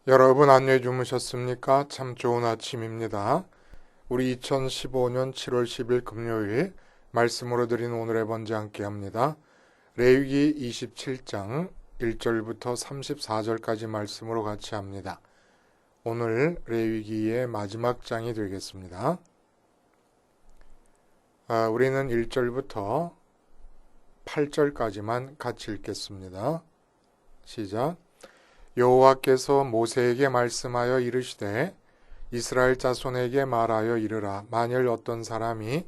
여러분 안녕히 주무셨습니까? 참 좋은 아침입니다. 우리 2015년 7월 10일 금요일 말씀으로 드린 오늘의 번제 함께 합니다. 레위기 27장 1절부터 34절까지 말씀으로 같이 합니다. 오늘 레위기의 마지막 장이 되겠습니다. 우리는 1절부터 8절까지만 같이 읽겠습니다. 시작. 여호와께서 모세에게 말씀하여 이르시되 이스라엘 자손에게 말하여 이르라. 만일 어떤 사람이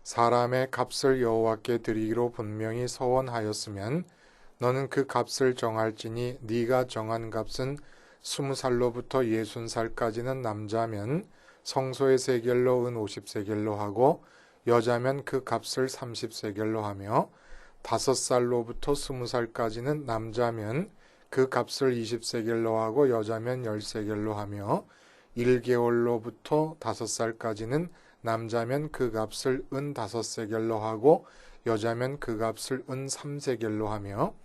사람의 값을 여호와께 드리기로 분명히 서원하였으면 너는 그 값을 정할지니 네가 정한 값은 20살로부터 60살까지는 남자면 성소의 세겔로 은 50세겔로 하고 여자면 그 값을 30세겔로 하며 5살로부터 20살까지는 남자면 그 값을 20세겔로 하고 여자면 10세겔로 하며 1개월로부터 5살까지는 남자면 그 값을 은 5세겔로 하고 여자면 그 값을 은 3세겔로 하며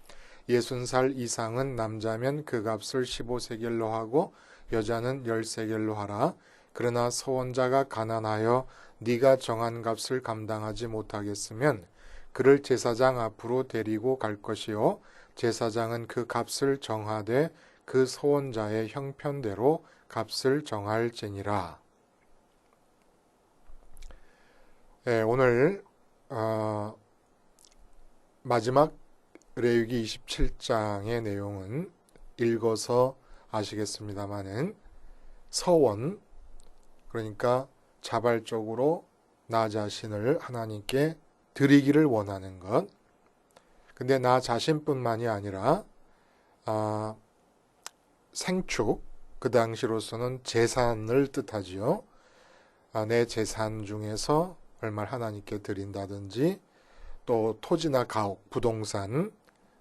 60살 이상은 남자면 그 값을 15세겔로 하고 여자는 10세겔로 하라. 그러나 서원자가 가난하여 네가 정한 값을 감당하지 못하겠으면 그를 제사장 앞으로 데리고 갈 것이요 제사장은 그 값을 정하되 그 서원자의 형편대로 값을 정할지니라. 오늘 마지막 레위기 27장의 내용은 읽어서 아시겠습니다마는 서원, 그러니까 자발적으로 나 자신을 하나님께 드리기를 원하는 것. 근데 나 자신뿐만이 아니라 생축, 그 당시로서는 재산을 뜻하지요. 내 재산 중에서 얼마를 하나님께 드린다든지 또 토지나 가옥, 부동산을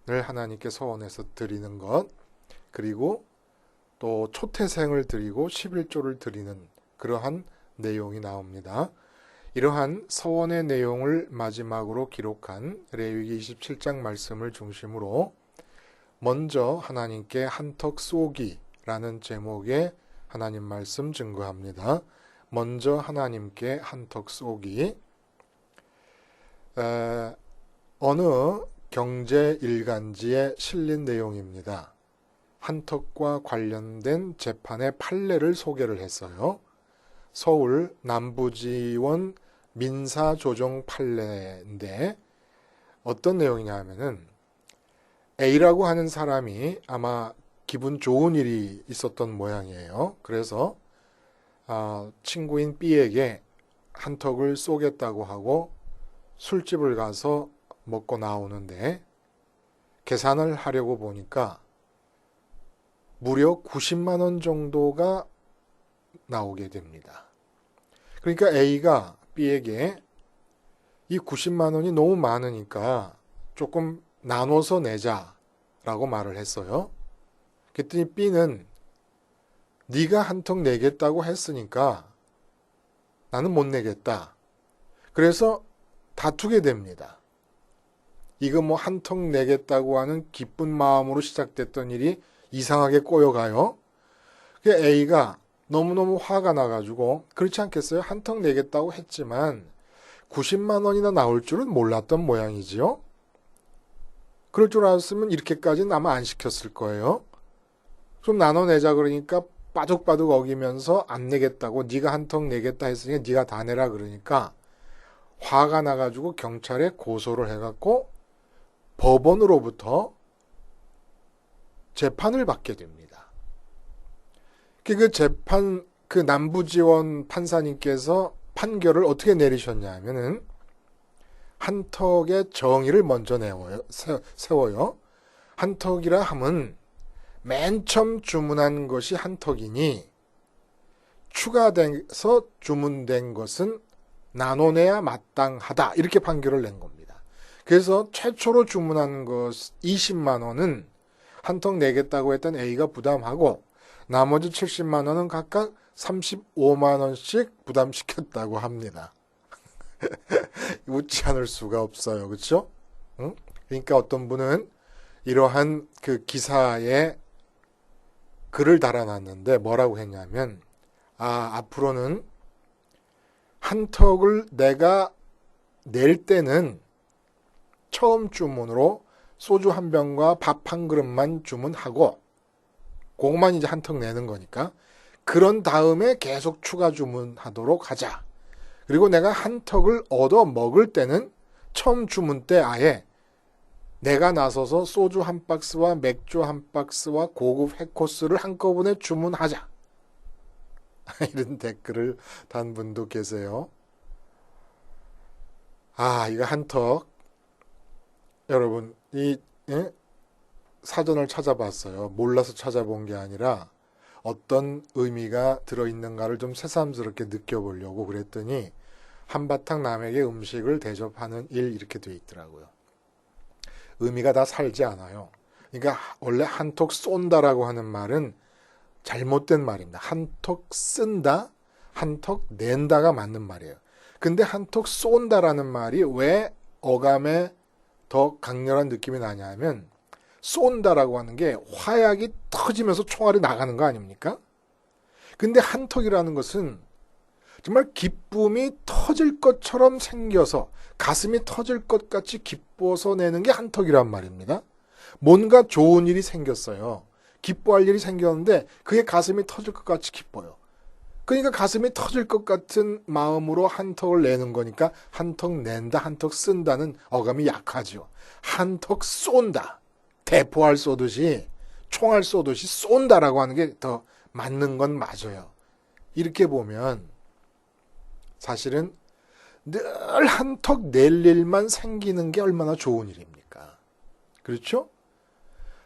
하나님께 서원해서 드리는 것, 그리고 또 초태생을 드리고 11조를 드리는 그러한 내용이 나옵니다. 이러한 서원의 내용을 마지막으로 기록한 레위기 27장 말씀을 중심으로 먼저 하나님께 한턱 쏘기라는 제목의 하나님 말씀 증거합니다. 먼저 하나님께 한턱 쏘기. 어느 경제 일간지에 실린 내용입니다. 한턱과 관련된 재판의 판례를 소개를 했어요. 서울 남부지원 민사조정 판례인데 어떤 내용이냐 하면은 A라고 하는 사람이 아마 기분 좋은 일이 있었던 모양이에요. 그래서 친구인 B에게 한턱을 쏘겠다고 하고 술집을 가서 먹고 나오는데 계산을 하려고 보니까 무려 90만 원 정도가 나오게 됩니다. 그러니까 A가 B에게 이 90만 원이 너무 많으니까 조금 나눠서 내자라고 말을 했어요. 그랬더니 B는 네가 한턱 내겠다고 했으니까 나는 못 내겠다. 그래서 다투게 됩니다. 이거 뭐 한턱 내겠다고 하는 기쁜 마음으로 시작됐던 일이 이상하게 꼬여가요. A가 너무너무 화가 나가지고 그렇지 않겠어요? 한턱 내겠다고 했지만 90만 원이나 나올 줄은 몰랐던 모양이지요. 그럴 줄 알았으면 이렇게까지는 아마 안 시켰을 거예요. 좀 나눠내자 그러니까 빠둑빠둑 어기면서 안 내겠다고 네가 한턱 내겠다 했으니까 네가 다 내라 그러니까 화가 나가지고 경찰에 고소를 해갖고 법원으로부터 재판을 받게 됩니다. 그 재판, 그 남부지원 판사님께서 판결을 어떻게 내리셨냐 하면은 한턱의 정의를 먼저 세워요. 한턱이라 함은 맨 처음 주문한 것이 한턱이니 추가돼서 주문된 것은 나눠내야 마땅하다. 이렇게 판결을 낸 겁니다. 그래서 최초로 주문한 것 20만 원은 한턱 내겠다고 했던 A가 부담하고 나머지 70만 원은 각각 35만 원씩 부담시켰다고 합니다. 웃지 않을 수가 없어요. 그렇죠? 그러니까 어떤 분은 이러한 그 기사의 글을 달아놨는데 뭐라고 했냐면, 앞으로는 한턱을 내가 낼 때는 처음 주문으로 소주 한 병과 밥 한 그릇만 주문하고, 그것만 이제 한턱 내는 거니까, 그런 다음에 계속 추가 주문하도록 하자. 그리고 내가 한턱을 얻어 먹을 때는 처음 주문 때 아예 내가 나서서 소주 한 박스와 맥주 한 박스와 고급 회코스를 한꺼번에 주문하자. 이런 댓글을 단 분도 계세요. 이거 한턱. 여러분, 사전을 찾아봤어요. 몰라서 찾아본 게 아니라 어떤 의미가 들어있는가를 좀 새삼스럽게 느껴보려고 그랬더니 한바탕 남에게 음식을 대접하는 일 이렇게 돼 있더라고요. 의미가 다 살지 않아요. 그러니까 원래 한턱 쏜다라고 하는 말은 잘못된 말입니다. 한턱 쓴다, 한턱 낸다가 맞는 말이에요. 근데 한턱 쏜다라는 말이 왜 어감에 더 강렬한 느낌이 나냐면, 쏜다라고 하는 게 화약이 터지면서 총알이 나가는 거 아닙니까? 근데 한턱이라는 것은 정말 기쁨이 터질 것처럼 생겨서 가슴이 터질 것 같이 기뻐서 내는 게 한턱이란 말입니다. 뭔가 좋은 일이 생겼어요. 기뻐할 일이 생겼는데 그게 가슴이 터질 것 같이 기뻐요. 그러니까 가슴이 터질 것 같은 마음으로 한턱을 내는 거니까 한턱 낸다, 한턱 쓴다는 어감이 약하죠. 한턱 쏜다. 대포알 쏘듯이, 총알 쏘듯이 쏜다라고 하는 게 더 맞는 건 맞아요. 이렇게 보면 사실은 늘 한턱 낼 일만 생기는 게 얼마나 좋은 일입니까? 그렇죠?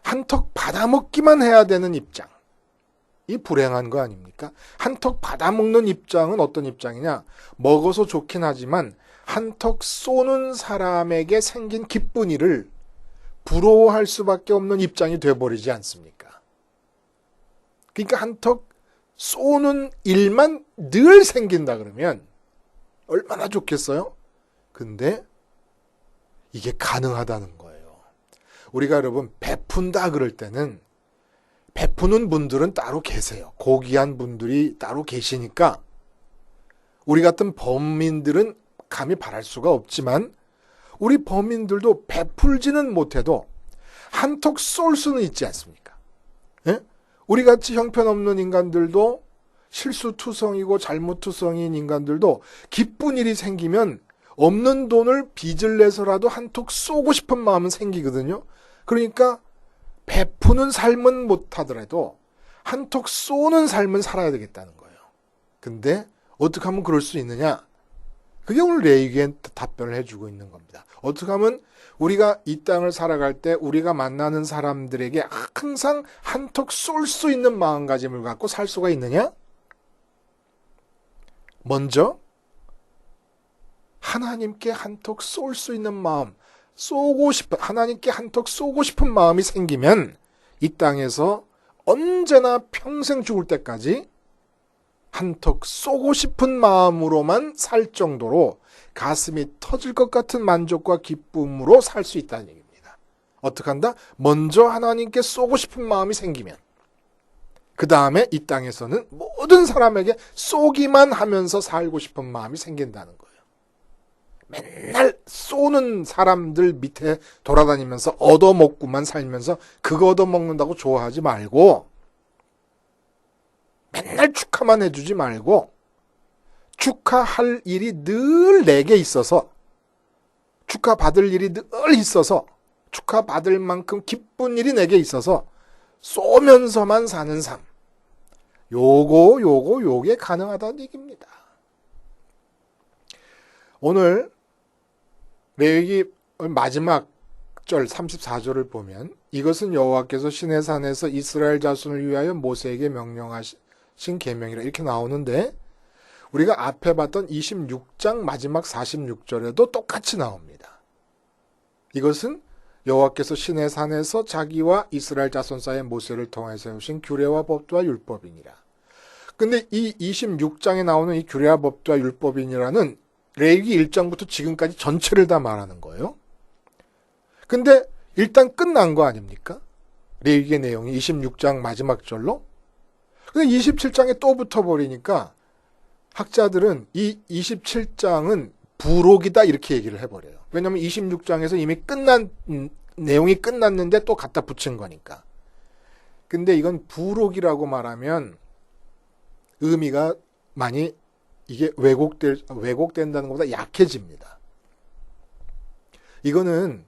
한턱 받아먹기만 해야 되는 입장. 이 불행한 거 아닙니까? 한턱 받아먹는 입장은 어떤 입장이냐? 먹어서 좋긴 하지만 한턱 쏘는 사람에게 생긴 기쁜 일을 부러워할 수밖에 없는 입장이 돼버리지 않습니까? 그러니까 한턱 쏘는 일만 늘 생긴다 그러면 얼마나 좋겠어요? 근데 이게 가능하다는 거예요. 우리가 여러분 베푼다 그럴 때는 베푸는 분들은 따로 계세요. 고귀한 분들이 따로 계시니까 우리 같은 범인들은 감히 바랄 수가 없지만 우리 범인들도 베풀지는 못해도 한턱 쏠 수는 있지 않습니까? 예? 우리같이 형편없는 인간들도 실수투성이고 잘못투성이인 인간들도 기쁜 일이 생기면 없는 돈을 빚을 내서라도 한턱 쏘고 싶은 마음은 생기거든요. 그러니까 베푸는 삶은 못하더라도 한턱 쏘는 삶은 살아야 되겠다는 거예요. 근데 어떻게 하면 그럴 수 있느냐? 그게 오늘 레위기에 답변을 해주고 있는 겁니다. 어떻게 하면 우리가 이 땅을 살아갈 때 우리가 만나는 사람들에게 항상 한턱 쏠 수 있는 마음가짐을 갖고 살 수가 있느냐? 먼저 하나님께 한턱 쏠 수 있는 마음, 하나님께 한턱 쏘고 싶은 마음이 생기면 이 땅에서 언제나 평생 죽을 때까지 한턱 쏘고 싶은 마음으로만 살 정도로 가슴이 터질 것 같은 만족과 기쁨으로 살 수 있다는 얘기입니다. 어떻게 한다? 먼저 하나님께 쏘고 싶은 마음이 생기면 그 다음에 이 땅에서는 모든 사람에게 쏘기만 하면서 살고 싶은 마음이 생긴다는 거예요. 맨날 쏘는 사람들 밑에 돌아다니면서 얻어먹고만 살면서 그거 얻어먹는다고 좋아하지 말고 맨날 축하만 해주지 말고 축하할 일이 늘 내게 있어서 축하받을 일이 늘 있어서 축하받을 만큼 기쁜 일이 내게 있어서 쏘면서만 사는 삶. 요게 가능하다는 얘기입니다. 오늘 레위기 마지막 절 34절을 보면 이것은 여호와께서 시내산에서 이스라엘 자손을 위하여 모세에게 명령하신 계명이라 이렇게 나오는데 우리가 앞에 봤던 26장 마지막 46절에도 똑같이 나옵니다. 이것은 여호와께서 시내산에서 자기와 이스라엘 자손 사이에 모세를 통해 세우신 규례와 법도와 율법이니라. 근데 이 26장에 나오는 이 규례와 법도와 율법이니라는 레위기 1장부터 지금까지 전체를 다 말하는 거예요. 근데 일단 끝난 거 아닙니까? 레위기의 내용이 26장 마지막 절로 근데 27장에 또 붙어버리니까 학자들은 이 27장은 부록이다 이렇게 얘기를 해버려요. 왜냐하면 26장에서 이미 내용이 끝났는데 또 갖다 붙인 거니까. 근데 이건 부록이라고 말하면 의미가 많이 이게 왜곡된다는 것보다 약해집니다. 이거는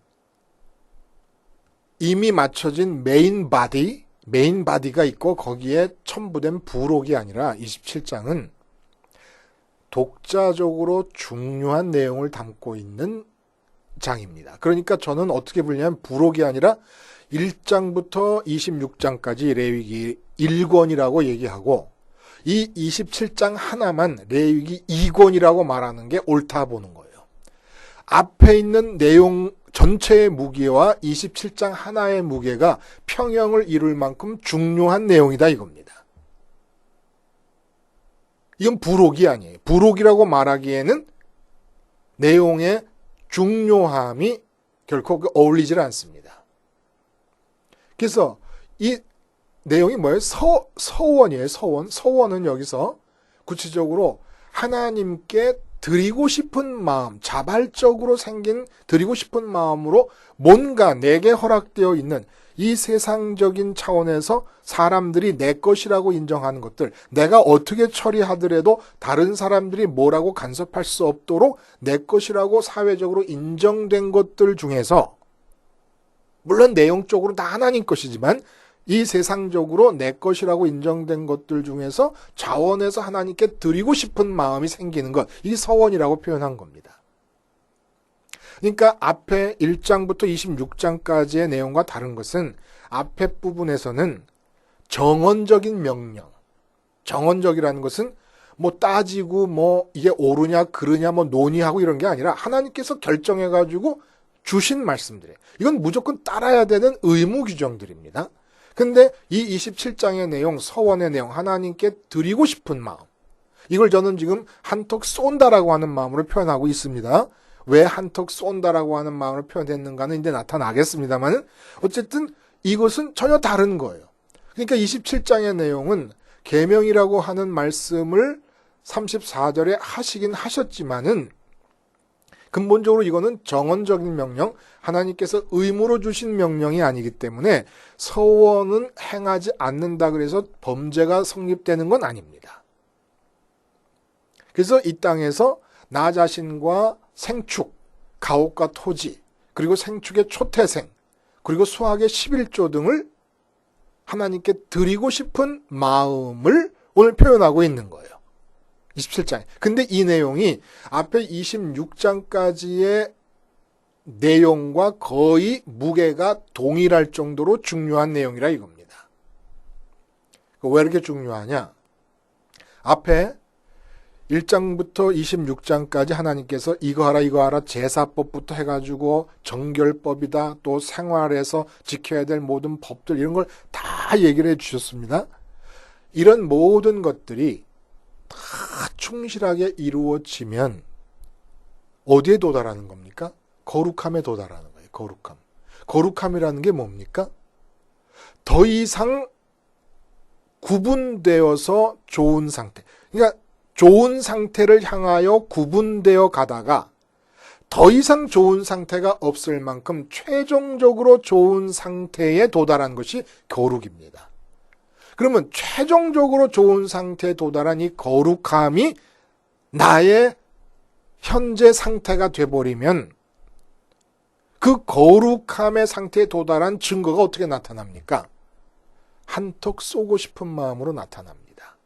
이미 맞춰진 메인 바디가 있고 거기에 첨부된 부록이 아니라 27장은 독자적으로 중요한 내용을 담고 있는 장입니다. 그러니까 저는 어떻게 불리냐면 부록이 아니라 1장부터 26장까지 레위기 1권이라고 얘기하고 이 27장 하나만 레위기 2권이라고 말하는 게 옳다 보는 거예요. 앞에 있는 내용 전체의 무게와 27장 하나의 무게가 평형을 이룰 만큼 중요한 내용이다 이겁니다. 이건 부록이 아니에요. 부록이라고 말하기에는 내용의 중요함이 결코 어울리질 않습니다. 그래서 이 내용이 뭐예요? 서원이에요. 서원은 여기서 구체적으로 하나님께 드리고 싶은 마음, 자발적으로 생긴 드리고 싶은 마음으로 뭔가 내게 허락되어 있는 이 세상적인 차원에서 사람들이 내 것이라고 인정하는 것들, 내가 어떻게 처리하더라도 다른 사람들이 뭐라고 간섭할 수 없도록 내 것이라고 사회적으로 인정된 것들 중에서, 물론 내용적으로 다 하나님 것이지만 이 세상적으로 내 것이라고 인정된 것들 중에서 자원해서 하나님께 드리고 싶은 마음이 생기는 것, 이 서원이라고 표현한 겁니다. 그러니까 앞에 1장부터 26장까지의 내용과 다른 것은 앞에 부분에서는 정언적인 명령, 정언적이라는 것은 뭐 따지고 뭐 이게 옳으냐 그르냐 뭐 논의하고 이런 게 아니라 하나님께서 결정해가지고 주신 말씀들이에요. 이건 무조건 따라야 되는 의무 규정들입니다. 근데 이 27장의 내용, 서원의 내용, 하나님께 드리고 싶은 마음, 이걸 저는 지금 한턱 쏜다라고 하는 마음으로 표현하고 있습니다. 왜 한턱 쏜다라고 하는 마음으로 표현했는가는 이제 나타나겠습니다만 어쨌든 이것은 전혀 다른 거예요. 그러니까 27장의 내용은 계명이라고 하는 말씀을 34절에 하시긴 하셨지만은 근본적으로 이거는 정언적인 명령, 하나님께서 의무로 주신 명령이 아니기 때문에 서원은 행하지 않는다 그래서 범죄가 성립되는 건 아닙니다. 그래서 이 땅에서 나 자신과 생축, 가옥과 토지, 그리고 생축의 초태생, 그리고 수학의 11조 등을 하나님께 드리고 싶은 마음을 오늘 표현하고 있는 거예요. 27장에. 근데 이 내용이 앞에 26장까지의 내용과 거의 무게가 동일할 정도로 중요한 내용이라 이겁니다. 왜 이렇게 중요하냐? 앞에 1장부터 26장까지 하나님께서 이거 하라 제사법부터 해가지고 정결법이다, 또 생활에서 지켜야 될 모든 법들 이런 걸 다 얘기를 해주셨습니다. 이런 모든 것들이 다 충실하게 이루어지면 어디에 도달하는 겁니까? 거룩함에 도달하는 거예요. 거룩함. 거룩함이라는 게 뭡니까? 더 이상 구분되어서 좋은 상태. 그러니까 좋은 상태를 향하여 구분되어 가다가 더 이상 좋은 상태가 없을 만큼 최종적으로 좋은 상태에 도달한 것이 거룩입니다. 그러면 최종적으로 좋은 상태에 도달한 이 거룩함이 나의 현재 상태가 돼버리면 그 거룩함의 상태에 도달한 증거가 어떻게 나타납니까? 한턱 쏘고 싶은 마음으로 나타납니다.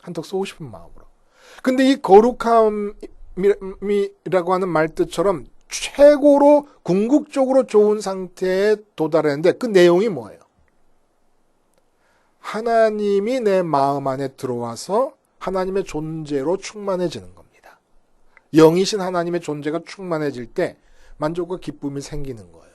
한턱 쏘고 싶은 마음으로. 근데 이 거룩함이라고 하는 말 뜻처럼 최고로 궁극적으로 좋은 상태에 도달했는데 그 내용이 뭐예요? 하나님이 내 마음 안에 들어와서 하나님의 존재로 충만해지는 겁니다. 영이신 하나님의 존재가 충만해질 때 만족과 기쁨이 생기는 거예요.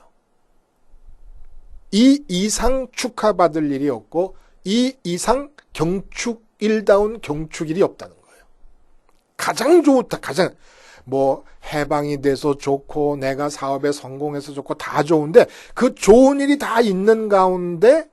이 이상 축하받을 일이 없고 이 이상 경축일다운 경축일이 없다는 거예요. 가장 좋다. 가장 해방이 돼서 좋고 내가 사업에 성공해서 좋고 다 좋은데 그 좋은 일이 다 있는 가운데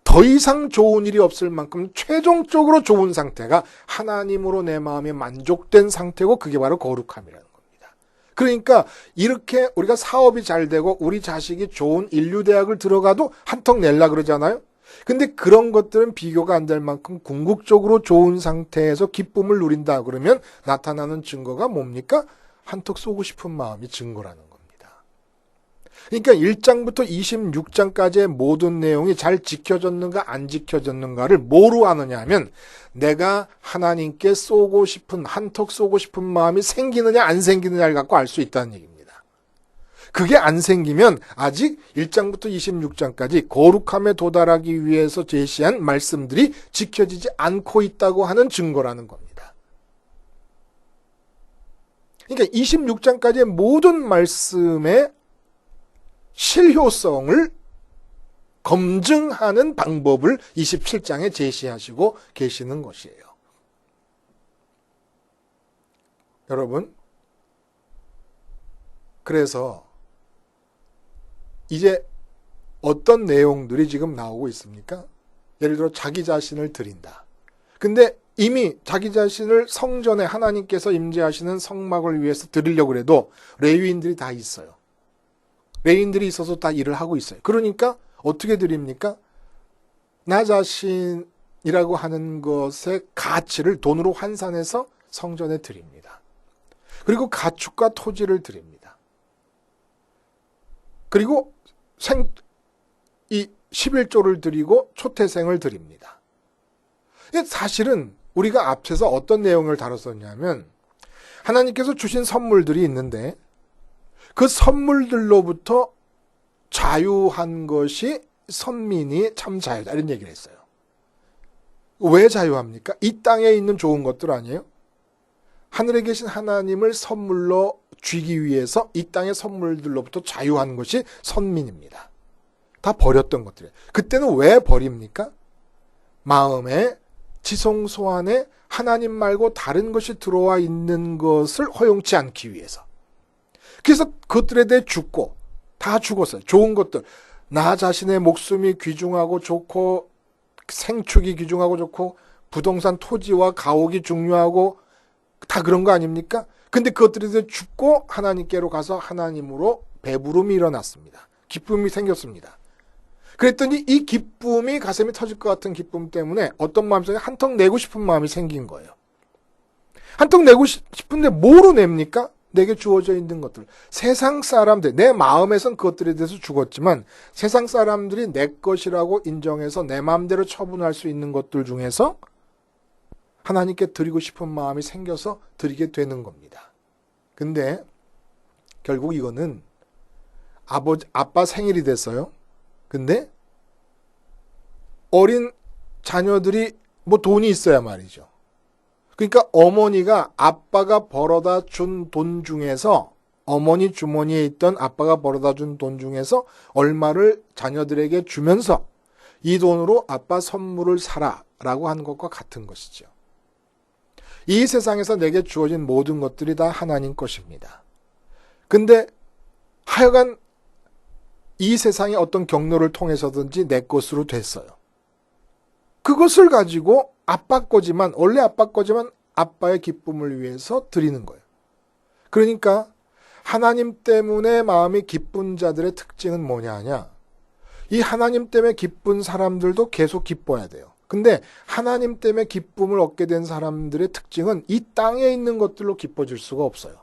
더 이상 좋은 일이 없을 만큼 최종적으로 좋은 상태가 하나님으로 내 마음이 만족된 상태고 그게 바로 거룩함이라는 겁니다. 그러니까 이렇게 우리가 사업이 잘 되고 우리 자식이 좋은 인류대학을 들어가도 한턱 낼라 그러잖아요. 근데 그런 것들은 비교가 안 될 만큼 궁극적으로 좋은 상태에서 기쁨을 누린다 그러면 나타나는 증거가 뭡니까? 한턱 쏘고 싶은 마음이 증거라는 겁니다. 그러니까 1장부터 26장까지의 모든 내용이 잘 지켜졌는가 안 지켜졌는가를 뭐로 아느냐 하면 내가 하나님께 쏘고 싶은 한턱 쏘고 싶은 마음이 생기느냐 안 생기느냐를 갖고 알 수 있다는 얘기입니다. 그게 안 생기면 아직 1장부터 26장까지 거룩함에 도달하기 위해서 제시한 말씀들이 지켜지지 않고 있다고 하는 증거라는 겁니다. 그러니까 26장까지의 모든 말씀의 실효성을 검증하는 방법을 27장에 제시하시고 계시는 것이에요. 여러분, 그래서 이제 어떤 내용들이 지금 나오고 있습니까? 예를 들어 자기 자신을 드린다. 근데 이미 자기 자신을 성전에 하나님께서 임재하시는 성막을 위해서 드리려고 해도 레위인들이 다 있어요. 레위인들이 있어서 다 일을 하고 있어요. 그러니까 어떻게 드립니까? 나 자신이라고 하는 것의 가치를 돈으로 환산해서 성전에 드립니다. 그리고 가축과 토지를 드립니다. 그리고 이 11조를 드리고 초태생을 드립니다. 사실은 우리가 앞에서 어떤 내용을 다뤘었냐면 하나님께서 주신 선물들이 있는데 그 선물들로부터 자유한 것이 선민이 참 자유다 이런 얘기를 했어요. 왜 자유합니까? 이 땅에 있는 좋은 것들 아니에요? 하늘에 계신 하나님을 선물로 쥐기 위해서 이 땅의 선물들로부터 자유한 것이 선민입니다. 다 버렸던 것들이에요. 그때는 왜 버립니까? 마음에 지성소 안에 하나님 말고 다른 것이 들어와 있는 것을 허용치 않기 위해서. 그래서 그것들에 대해 죽고 다 죽었어요. 좋은 것들. 나 자신의 목숨이 귀중하고 좋고 생축이 귀중하고 좋고 부동산 토지와 가옥이 중요하고 다 그런 거 아닙니까? 근데 그것들에 대해 죽고 하나님께로 가서 하나님으로 배부름이 일어났습니다. 기쁨이 생겼습니다. 그랬더니 이 기쁨이 가슴이 터질 것 같은 기쁨 때문에 어떤 마음속에 한턱 내고 싶은 마음이 생긴 거예요. 한턱 내고 싶은데 뭐로 냅니까? 내게 주어져 있는 것들. 세상 사람들, 내 마음에선 그것들에 대해서 죽었지만 세상 사람들이 내 것이라고 인정해서 내 마음대로 처분할 수 있는 것들 중에서 하나님께 드리고 싶은 마음이 생겨서 드리게 되는 겁니다. 근데 결국 이거는 아빠 생일이 됐어요. 근데 어린 자녀들이 뭐 돈이 있어야 말이죠. 그러니까 어머니가 아빠가 벌어다 준 돈 중에서 어머니 주머니에 있던 아빠가 벌어다 준 돈 중에서 얼마를 자녀들에게 주면서 이 돈으로 아빠 선물을 사라 라고 하는 것과 같은 것이죠. 이 세상에서 내게 주어진 모든 것들이 다 하나님 것입니다. 근데 하여간 이 세상의 어떤 경로를 통해서든지 내 것으로 됐어요. 그것을 가지고 아빠 거지만 원래 아빠 거지만 아빠의 기쁨을 위해서 드리는 거예요. 그러니까 하나님 때문에 마음이 기쁜 자들의 특징은 뭐냐 하냐. 이 하나님 때문에 기쁜 사람들도 계속 기뻐야 돼요. 근데 하나님 때문에 기쁨을 얻게 된 사람들의 특징은 이 땅에 있는 것들로 기뻐질 수가 없어요.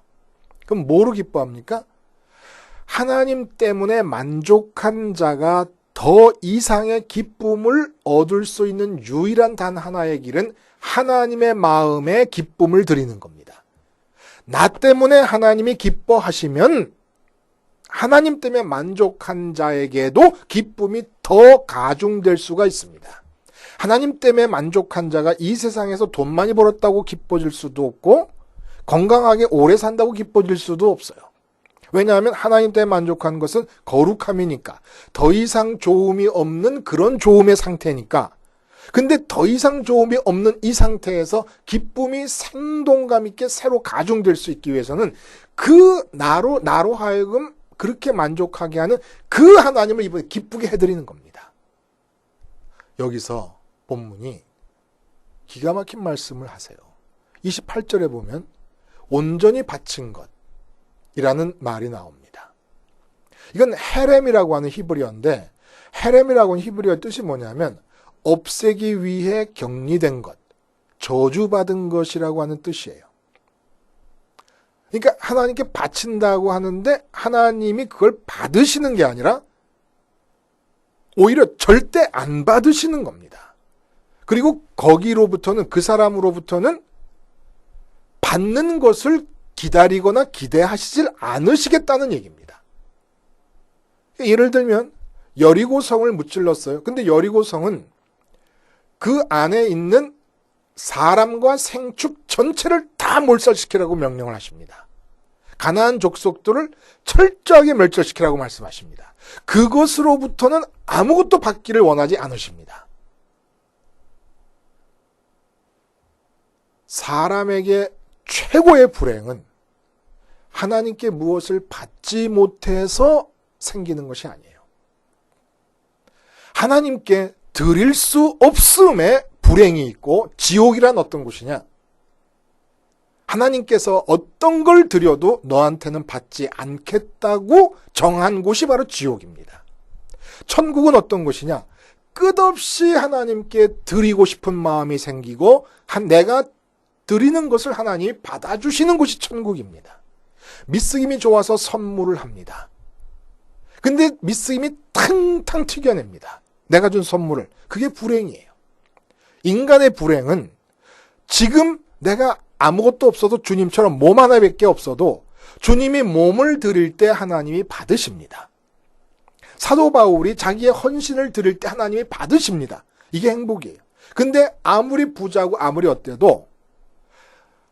그럼 뭐로 기뻐합니까? 하나님 때문에 만족한 자가 더 이상의 기쁨을 얻을 수 있는 유일한 단 하나의 길은 하나님의 마음에 기쁨을 드리는 겁니다. 나 때문에 하나님이 기뻐하시면 하나님 때문에 만족한 자에게도 기쁨이 더 가중될 수가 있습니다. 하나님 때문에 만족한 자가 이 세상에서 돈 많이 벌었다고 기뻐질 수도 없고 건강하게 오래 산다고 기뻐질 수도 없어요. 왜냐하면 하나님 때문에 만족한 것은 거룩함이니까 더 이상 좋음이 없는 그런 좋음의 상태니까. 근데 더 이상 좋음이 없는 이 상태에서 기쁨이 생동감 있게 새로 가중될 수 있기 위해서는 그 나로 하여금 그렇게 만족하게 하는 그 하나님을 이번에 기쁘게 해드리는 겁니다. 여기서 본문이 기가 막힌 말씀을 하세요. 28절에 보면 온전히 바친 것이라는 말이 나옵니다. 이건 헤렘이라고 하는 히브리어인데, 헤렘이라고 하는 히브리어 뜻이 뭐냐면 없애기 위해 격리된 것, 저주받은 것이라고 하는 뜻이에요. 그러니까 하나님께 바친다고 하는데 하나님이 그걸 받으시는 게 아니라 오히려 절대 안 받으시는 겁니다. 그리고 거기로부터는, 그 사람으로부터는 받는 것을 기다리거나 기대하시질 않으시겠다는 얘기입니다. 예를 들면 여리고성을 무찔렀어요. 근데 여리고성은 그 안에 있는 사람과 생축 전체를 다 몰살시키라고 명령을 하십니다. 가나안 족속들을 철저하게 멸절시키라고 말씀하십니다. 그것으로부터는 아무것도 받기를 원하지 않으십니다. 사람에게 최고의 불행은 하나님께 무엇을 받지 못해서 생기는 것이 아니에요. 하나님께 드릴 수 없음에 불행이 있고, 지옥이란 어떤 곳이냐? 하나님께서 어떤 걸 드려도 너한테는 받지 않겠다고 정한 곳이 바로 지옥입니다. 천국은 어떤 곳이냐? 끝없이 하나님께 드리고 싶은 마음이 생기고 내가 드리는 것을 하나님이 받아주시는 곳이 천국입니다. 미쓰김이 좋아서 선물을 합니다. 근데 미쓰김이 탕탕 튀겨냅니다. 내가 준 선물을. 그게 불행이에요. 인간의 불행은 지금 내가 아무것도 없어도 주님처럼 몸 하나밖에 없어도 주님이 몸을 드릴 때 하나님이 받으십니다. 사도 바울이 자기의 헌신을 드릴 때 하나님이 받으십니다. 이게 행복이에요. 근데 아무리 부자고 아무리 어때도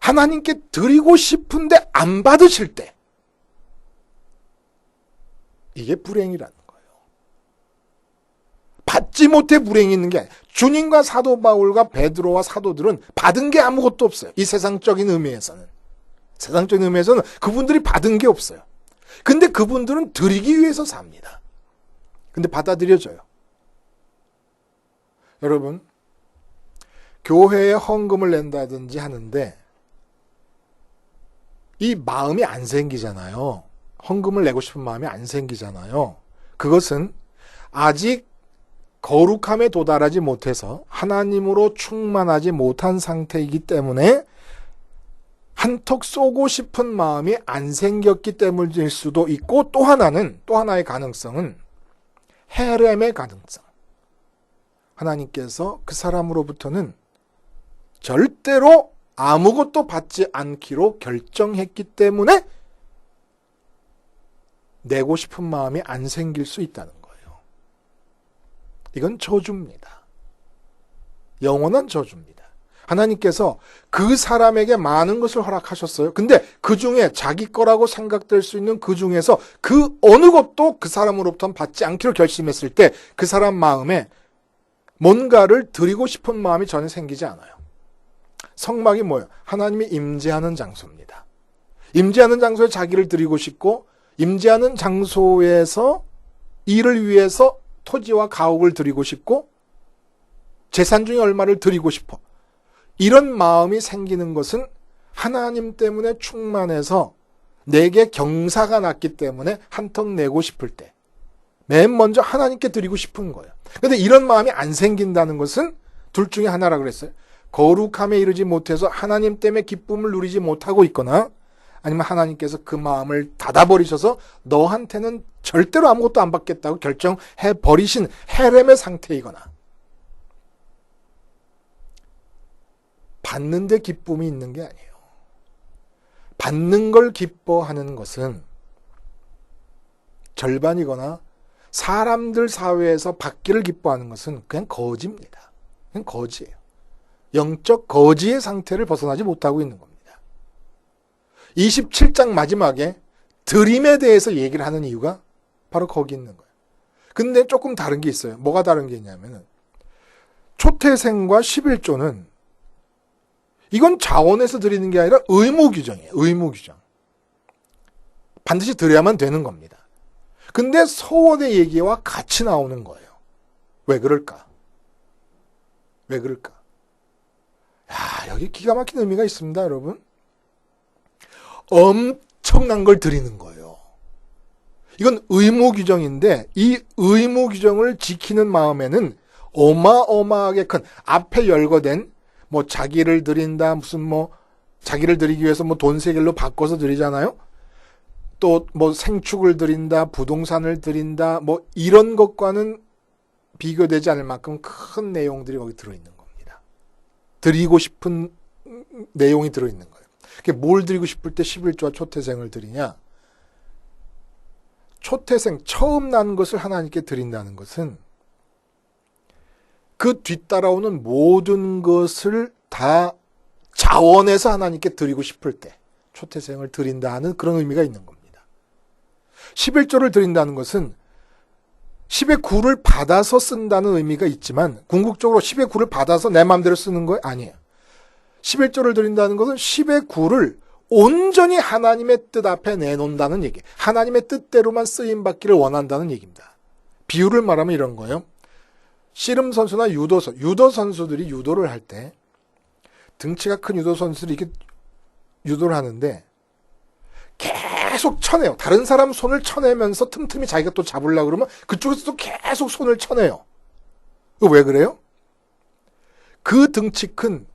하나님께 드리고 싶은데 안 받으실 때, 이게 불행이라는 거예요. 받지 못해 불행이 있는 게 아니에요. 주님과 사도 바울과 베드로와 사도들은 받은 게 아무것도 없어요. 이 세상적인 의미에서는. 세상적인 의미에서는 그분들이 받은 게 없어요. 근데 그분들은 드리기 위해서 삽니다. 근데 받아들여져요. 여러분, 교회에 헌금을 낸다든지 하는데 이 마음이 안 생기잖아요. 헌금을 내고 싶은 마음이 안 생기잖아요. 그것은 아직 거룩함에 도달하지 못해서 하나님으로 충만하지 못한 상태이기 때문에 한턱 쏘고 싶은 마음이 안 생겼기 때문일 수도 있고, 또 하나의 가능성은 헤렘의 가능성. 하나님께서 그 사람으로부터는 절대로 아무것도 받지 않기로 결정했기 때문에 내고 싶은 마음이 안 생길 수 있다는 거예요. 이건 저주입니다. 영원한 저주입니다. 하나님께서 그 사람에게 많은 것을 허락하셨어요. 근데 그 중에 자기 거라고 생각될 수 있는 그 중에서 그 어느 것도 그 사람으로부터는 받지 않기로 결심했을 때 그 사람 마음에 뭔가를 드리고 싶은 마음이 전혀 생기지 않아요. 성막이 뭐예요? 하나님이 임재하는 장소입니다. 임재하는 장소에 자기를 드리고 싶고, 임재하는 장소에서 일을 위해서 토지와 가옥을 드리고 싶고, 재산 중에 얼마를 드리고 싶어. 이런 마음이 생기는 것은 하나님 때문에 충만해서 내게 경사가 났기 때문에 한턱 내고 싶을 때 맨 먼저 하나님께 드리고 싶은 거예요. 그런데 이런 마음이 안 생긴다는 것은 둘 중에 하나라 그랬어요. 거룩함에 이르지 못해서 하나님 때문에 기쁨을 누리지 못하고 있거나, 아니면 하나님께서 그 마음을 닫아버리셔서 너한테는 절대로 아무것도 안 받겠다고 결정해버리신 헤렘의 상태이거나, 받는 데 기쁨이 있는 게 아니에요. 받는 걸 기뻐하는 것은 절반이거나, 사람들 사회에서 받기를 기뻐하는 것은 그냥 거지입니다. 그냥 거지예요. 영적 거지의 상태를 벗어나지 못하고 있는 겁니다. 27장 마지막에 드림에 대해서 얘기를 하는 이유가 바로 거기 있는 거예요. 근데 조금 다른 게 있어요. 뭐가 다른 게 있냐면은, 초태생과 11조는 이건 자원에서 드리는 게 아니라 의무 규정이에요. 의무 규정. 반드시 드려야만 되는 겁니다. 근데 서원의 얘기와 같이 나오는 거예요. 왜 그럴까? 왜 그럴까? 야, 여기 기가 막힌 의미가 있습니다, 여러분. 엄청난 걸 드리는 거예요. 이건 의무 규정인데 이 의무 규정을 지키는 마음에는 어마어마하게 큰 앞에 열거된 뭐 자기를 드린다 무슨 뭐 자기를 드리기 위해서 뭐 돈 세겔로 바꿔서 드리잖아요. 또 뭐 생축을 드린다, 부동산을 드린다, 뭐 이런 것과는 비교되지 않을 만큼 큰 내용들이 거기 들어있는 겁니다. 드리고 싶은 내용이 들어있는 거예요. 그게 뭘 드리고 싶을 때 11조와 초태생을 드리냐? 초태생, 처음 난 것을 하나님께 드린다는 것은 그 뒤따라오는 모든 것을 다 자원해서 하나님께 드리고 싶을 때 초태생을 드린다 하는 그런 의미가 있는 겁니다. 11조를 드린다는 것은 10의 9를 받아서 쓴다는 의미가 있지만 궁극적으로 10의 9를 받아서 내 마음대로 쓰는 거 아니에요. 11조를 드린다는 것은 10의 9를 온전히 하나님의 뜻 앞에 내놓는다는 얘기. 하나님의 뜻대로만 쓰임받기를 원한다는 얘기입니다. 비유를 말하면 이런 거예요. 씨름 선수나 유도 선수들이 유도를 할 때 등치가 큰 유도 선수들이 이렇게 유도를 하는데 계속 쳐내요. 다른 사람 손을 쳐내면서 틈틈이 자기가 또 잡으려고 그러면 그쪽에서 또 계속 손을 쳐내요. 왜 그래요? 그 등치 큰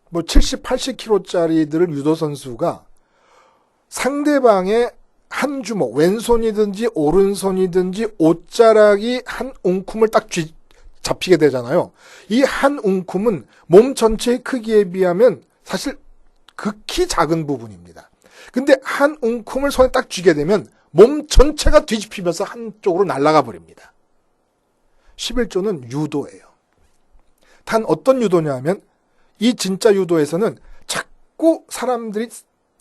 뭐 70, 80kg짜리들을 유도 선수가 상대방의 한 주먹, 왼손이든지 오른손이든지 옷자락이 한 웅큼을 딱 잡히게 되잖아요. 이 한 웅큼은 몸 전체의 크기에 비하면 사실 극히 작은 부분입니다. 근데 한 웅큼을 손에 딱 쥐게 되면 몸 전체가 뒤집히면서 한쪽으로 날아가 버립니다. 11조는 유도예요. 단 어떤 유도냐 하면 이 진짜 유도에서는 자꾸 사람들이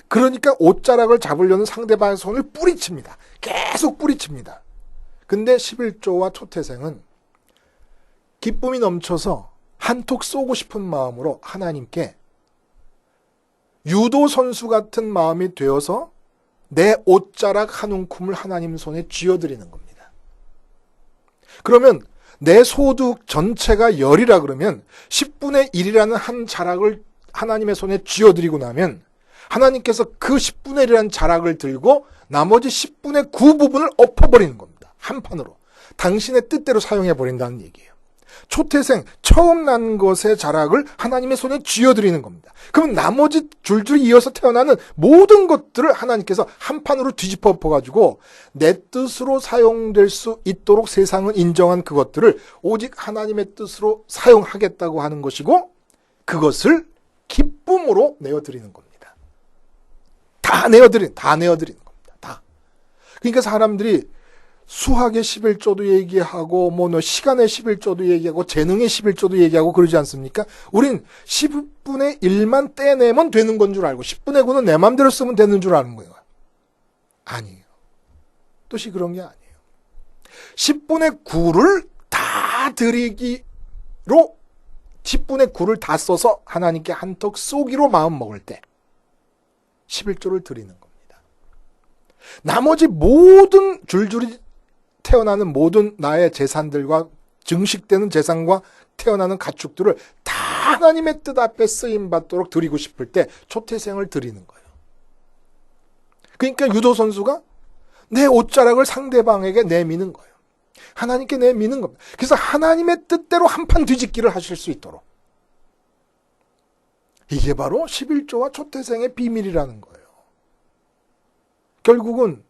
그러니까 옷자락을 잡으려는 상대방의 손을 뿌리칩니다. 계속 뿌리칩니다. 근데 11조와 초태생은 기쁨이 넘쳐서 한턱 쏘고 싶은 마음으로 하나님께 유도 선수 같은 마음이 되어서 내 옷자락 한 움큼을 하나님 손에 쥐어드리는 겁니다. 그러면 내 소득 전체가 열이라 그러면 10분의 1이라는 한 자락을 하나님의 손에 쥐어드리고 나면 하나님께서 그 10분의 1이라는 자락을 들고 나머지 10분의 9 부분을 엎어버리는 겁니다. 한 판으로. 당신의 뜻대로 사용해버린다는 얘기예요. 초태생, 처음 난 것의 자락을 하나님의 손에 쥐어드리는 겁니다. 그럼 나머지 줄줄이 이어서 태어나는 모든 것들을 하나님께서 한 판으로 뒤집어 엎어가지고 내 뜻으로 사용될 수 있도록 세상은 인정한 그것들을 오직 하나님의 뜻으로 사용하겠다고 하는 것이고 그것을 기쁨으로 내어드리는 겁니다. 다 내어드리는 겁니다. 다. 그러니까 사람들이 수학의 11조도 얘기하고 뭐 시간의 11조도 얘기하고 재능의 11조도 얘기하고 그러지 않습니까? 우린 10분의 1만 떼내면 되는 건 줄 알고 10분의 9는 내 마음대로 쓰면 되는 줄 아는 거예요. 아니에요. 뜻이 그런 게 아니에요. 10분의 9를 다 드리기로 10분의 9를 다 써서 하나님께 한턱 쏘기로 마음 먹을 때 11조를 드리는 겁니다. 나머지 모든 줄줄이 태어나는 모든 나의 재산들과 증식되는 재산과 태어나는 가축들을 다 하나님의 뜻 앞에 쓰임받도록 드리고 싶을 때 초태생을 드리는 거예요. 그러니까 유도 선수가 내 옷자락을 상대방에게 내미는 거예요. 하나님께 내미는 겁니다. 그래서 하나님의 뜻대로 한판 뒤집기를 하실 수 있도록. 이게 바로 11조와 초태생의 비밀이라는 거예요. 결국은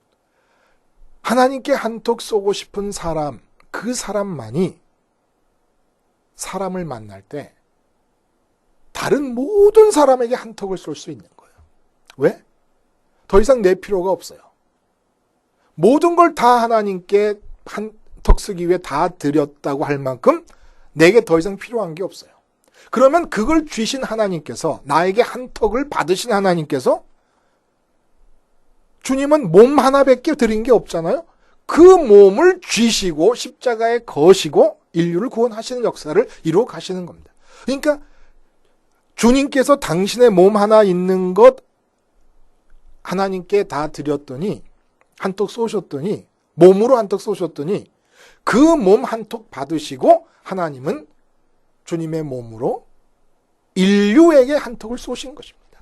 하나님께 한턱 쏘고 싶은 사람, 그 사람만이 사람을 만날 때 다른 모든 사람에게 한턱을 쏠 수 있는 거예요. 왜? 더 이상 내 필요가 없어요. 모든 걸 다 하나님께 한턱 쓰기 위해 다 드렸다고 할 만큼 내게 더 이상 필요한 게 없어요. 그러면 그걸 주신 하나님께서, 나에게 한턱을 받으신 하나님께서 주님은 몸 하나밖에 드린 게 없잖아요. 그 몸을 쥐시고 십자가에 거시고 인류를 구원하시는 역사를 이루어 가시는 겁니다. 그러니까 주님께서 당신의 몸 하나 있는 것 하나님께 다 드렸더니 한턱 쏘셨더니 몸으로 한턱 쏘셨더니 그 몸 한턱 받으시고 하나님은 주님의 몸으로 인류에게 한턱을 쏘신 것입니다.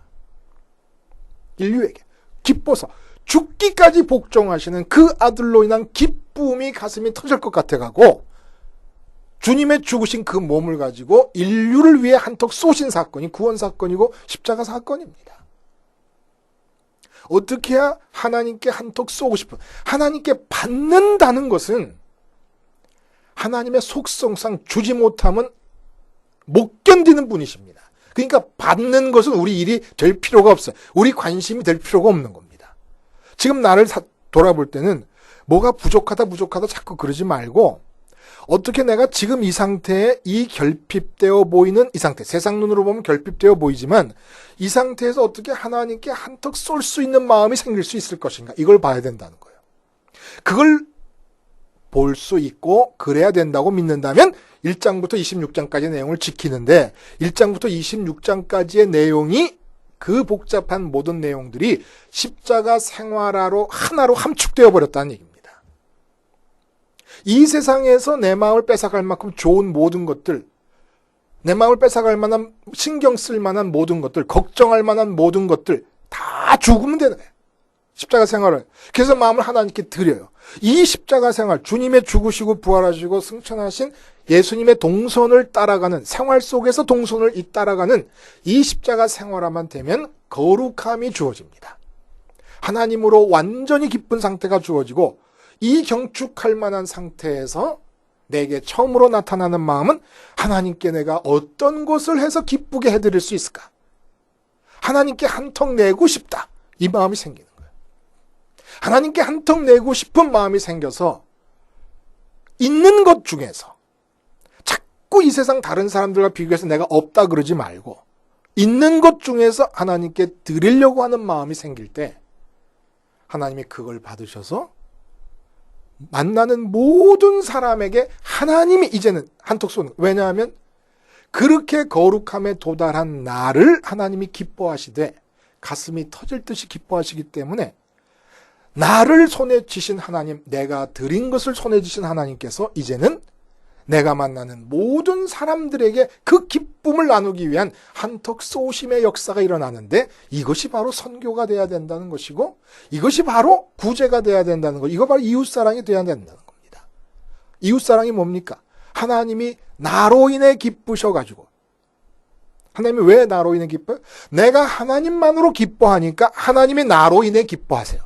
인류에게 기뻐서 죽기까지 복종하시는 그 아들로 인한 기쁨이 가슴이 터질 것 같아가고 주님의 죽으신 그 몸을 가지고 인류를 위해 한턱 쏘신 사건이 구원 사건이고 십자가 사건입니다. 어떻게 해야 하나님께 한턱 쏘고 싶어? 하나님께 받는다는 것은 하나님의 속성상 주지 못하면 못 견디는 분이십니다. 그러니까 받는 것은 우리 일이 될 필요가 없어요. 우리 관심이 될 필요가 없는 겁니다. 지금 나를 돌아볼 때는 뭐가 부족하다 자꾸 그러지 말고 어떻게 내가 지금 이 상태에 이 결핍되어 보이는 이 상태, 세상 눈으로 보면 결핍되어 보이지만 이 상태에서 어떻게 하나님께 한턱 쏠 수 있는 마음이 생길 수 있을 것인가, 이걸 봐야 된다는 거예요. 그걸 볼 수 있고 그래야 된다고 믿는다면 1장부터 26장까지의 내용을 지키는데 1장부터 26장까지의 내용이 그 복잡한 모든 내용들이 십자가 생활화로 하나로 함축되어 버렸다는 얘기입니다. 이 세상에서 내 마음을 뺏어갈 만큼 좋은 모든 것들, 내 마음을 뺏어갈 만한, 신경 쓸 만한 모든 것들, 걱정할 만한 모든 것들 다 죽으면 되는 거예요. 십자가 생활을. 그래서 마음을 하나님께 드려요. 이 십자가 생활, 주님의 죽으시고 부활하시고 승천하신 예수님의 동선을 따라가는, 생활 속에서 동선을 따라가는 이 십자가 생활화만 되면 거룩함이 주어집니다. 하나님으로 완전히 기쁜 상태가 주어지고 이 경축할 만한 상태에서 내게 처음으로 나타나는 마음은 하나님께 내가 어떤 것을 해서 기쁘게 해드릴 수 있을까? 하나님께 한턱 내고 싶다. 이 마음이 생기는 거예요. 하나님께 한턱 내고 싶은 마음이 생겨서 있는 것 중에서 자꾸 이 세상 다른 사람들과 비교해서 내가 없다 그러지 말고 있는 것 중에서 하나님께 드리려고 하는 마음이 생길 때 하나님이 그걸 받으셔서 만나는 모든 사람에게 하나님이 이제는 한턱 쏘는 거예요. 왜냐하면 그렇게 거룩함에 도달한 나를 하나님이 기뻐하시되 가슴이 터질 듯이 기뻐하시기 때문에 나를 손에 쥐신 하나님, 내가 드린 것을 손에 쥐신 하나님께서 이제는 내가 만나는 모든 사람들에게 그 기쁨을 나누기 위한 한턱 쏘심의 역사가 일어나는데 이것이 바로 선교가 돼야 된다는 것이고 이것이 바로 구제가 돼야 된다는 것, 이거 바로 이웃사랑이 돼야 된다는 겁니다. 이웃사랑이 뭡니까? 하나님이 나로 인해 기쁘셔가지고, 하나님이 왜 나로 인해 기뻐요? 내가 하나님만으로 기뻐하니까 하나님이 나로 인해 기뻐하세요.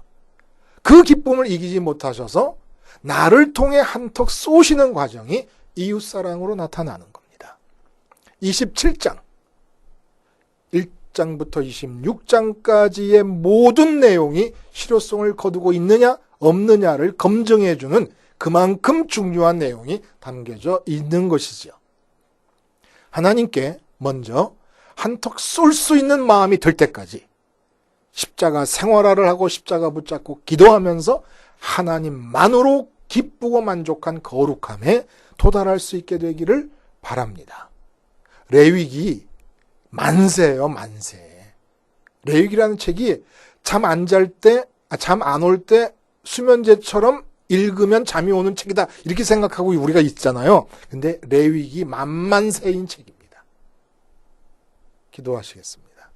그 기쁨을 이기지 못하셔서 나를 통해 한턱 쏘시는 과정이 이웃사랑으로 나타나는 겁니다. 27장 1장부터 26장까지의 모든 내용이 실효성을 거두고 있느냐 없느냐를 검증해주는 그만큼 중요한 내용이 담겨져 있는 것이죠. 하나님께 먼저 한턱 쏠 수 있는 마음이 될 때까지 십자가 생활화를 하고 십자가 붙잡고 기도하면서 하나님만으로 기쁘고 만족한 거룩함에 도달할 수 있게 되기를 바랍니다. 레위기 만세예요, 만세. 레위기라는 책이 잠 안 올 때 수면제처럼 읽으면 잠이 오는 책이다 이렇게 생각하고 우리가 있잖아요. 근데 레위기 만만세인 책입니다. 기도하시겠습니다.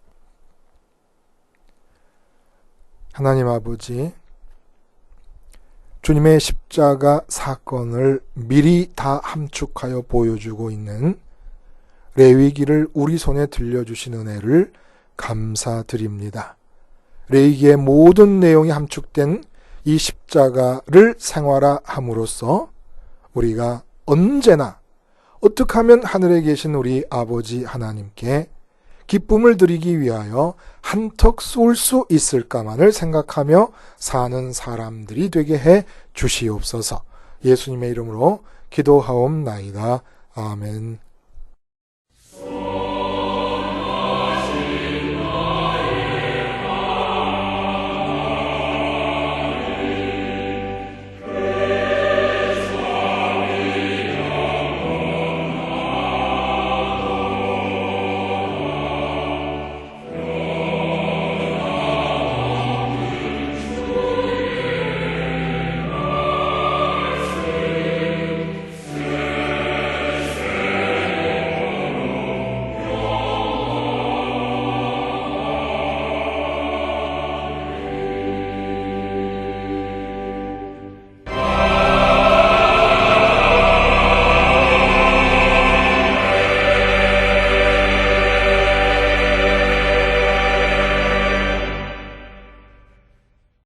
하나님 아버지, 주님의 십자가 사건을 미리 다 함축하여 보여주고 있는 레위기를 우리 손에 들려주신 은혜를 감사드립니다. 레위기의 모든 내용이 함축된 이 십자가를 생활화함으로써 우리가 언제나 어떻게 하면 하늘에 계신 우리 아버지 하나님께 기쁨을 드리기 위하여 한턱 쏠 수 있을까만을 생각하며 사는 사람들이 되게 해 주시옵소서. 예수님의 이름으로 기도하옵나이다. 아멘.